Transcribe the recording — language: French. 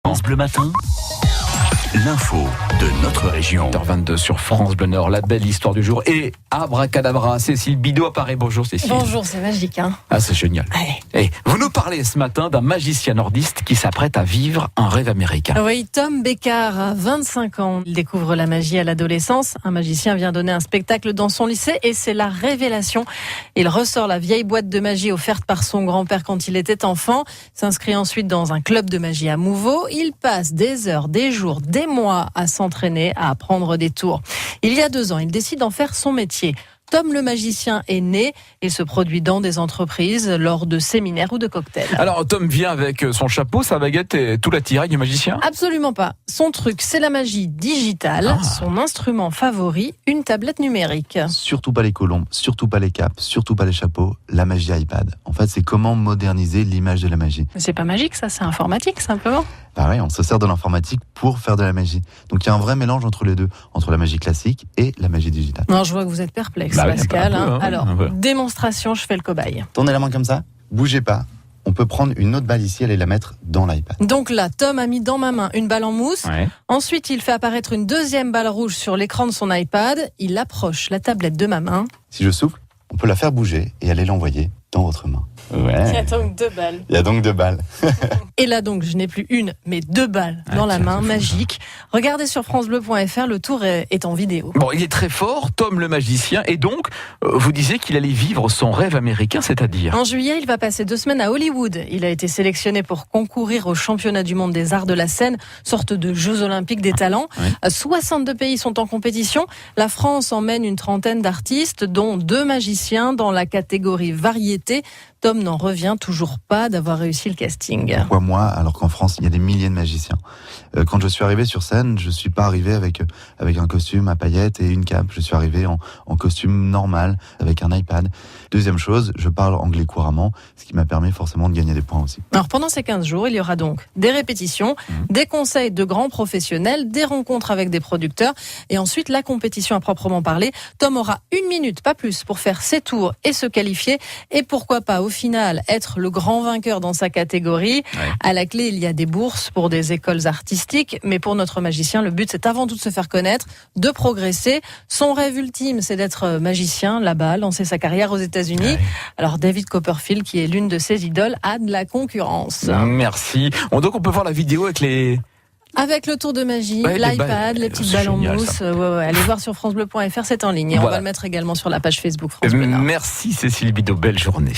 France Bleu Matin, l'info de notre région. 8h22 sur France Bleu Nord, la belle histoire du jour. Et abracadabra, Cécile Bidot apparaît. Bonjour Cécile. Bonjour, c'est magique, hein. Ah, c'est génial. Et vous nous parlez ce matin d'un magicien nordiste qui s'apprête à vivre un rêve américain. Oui, Tom Beckar a 25 ans. Il découvre la magie à l'adolescence. Un magicien vient donner un spectacle dans son lycée et c'est la révélation. Il ressort la vieille boîte de magie offerte par son grand-père quand il était enfant, s'inscrit ensuite dans un club de magie à Mouveau. Il passe des heures, des jours, des mois à s'entraîner, à apprendre des tours. Il y a 2 ans, il décide d'en faire son métier. Tom le magicien est né et se produit dans des entreprises lors de séminaires ou de cocktails. Alors Tom vient avec son chapeau, sa baguette et tout l'attirail du magicien ? Absolument pas. Son truc, c'est la magie digitale. Son instrument favori, une tablette numérique. Surtout pas les colombes, surtout pas les capes, surtout pas les chapeaux, la magie iPad. En fait, c'est comment moderniser l'image de la magie. Mais c'est pas magique, ça, c'est informatique simplement. Bah oui, on se sert de l'informatique pour faire de la magie. Donc il y a un vrai mélange entre les deux, entre la magie classique et la magie digitale. Non, je vois que vous êtes perplexe, Bah oui, Pascal. un peu, hein. Alors, Un peu. démonstration, je fais le cobaye. Tournez la main comme ça, bougez pas. On peut prendre une autre balle ici, aller la mettre dans l'iPad. Donc là, Tom a mis dans ma main une balle en mousse. Ouais. Ensuite, il fait apparaître une deuxième balle rouge sur l'écran de son iPad. Il approche la tablette de ma main. Si je souffle, on peut la faire bouger et aller l'envoyer dans votre main. Ouais. donc 2 balles. Il y a donc 2 balles. Et là donc, je n'ai plus une, mais 2 balles dans la tiens, main, c'est fou, magique. Regardez sur francebleu.fr, le tour est en vidéo. Bon, il est très fort, Tom le magicien, et donc, vous disiez qu'il allait vivre son rêve américain, c'est-à-dire ? En juillet, il va passer 2 semaines à Hollywood. Il a été sélectionné pour concourir au championnat du monde des arts de la scène, sorte de Jeux olympiques des talents. Ouais. 62 pays sont en compétition. La France emmène une trentaine d'artistes, dont 2 magiciens dans la catégorie variété. Tom n'en revient toujours pas d'avoir réussi le casting. Pourquoi moi, alors qu'en France, il y a des milliers de magiciens. Quand je suis arrivé sur scène, je suis pas arrivé avec un costume à paillettes et une cape. Je suis arrivé en costume normal, avec un iPad. Deuxième chose, je parle anglais couramment, ce qui m'a permis forcément de gagner des points aussi. Alors pendant ces 15 jours, il y aura donc des répétitions, des conseils de grands professionnels, des rencontres avec des producteurs et ensuite la compétition à proprement parler. Tom aura 1 minute, pas plus, pour faire ses tours et se qualifier et pourquoi pas au final être le grand vainqueur dans sa catégorie. Ouais. À la clé, il y a des bourses pour des écoles artistiques, mais pour notre magicien, le but c'est avant tout de se faire connaître, de progresser. Son rêve ultime, c'est d'être magicien là-bas, lancer sa carrière aux États-Unis. Ouais. Alors David Copperfield, qui est l'une de ses idoles, a de la concurrence. Merci. Donc on peut voir la vidéo avec les... Avec le tour de magie, Ouais, les l'iPad, balles. les petites C'est balles en génial, mousse. Allez voir sur francebleu.fr, c'est en ligne. Et on Voilà. va le mettre également sur la page Facebook France Bleu Nord. Merci Cécile Bidot, belle journée.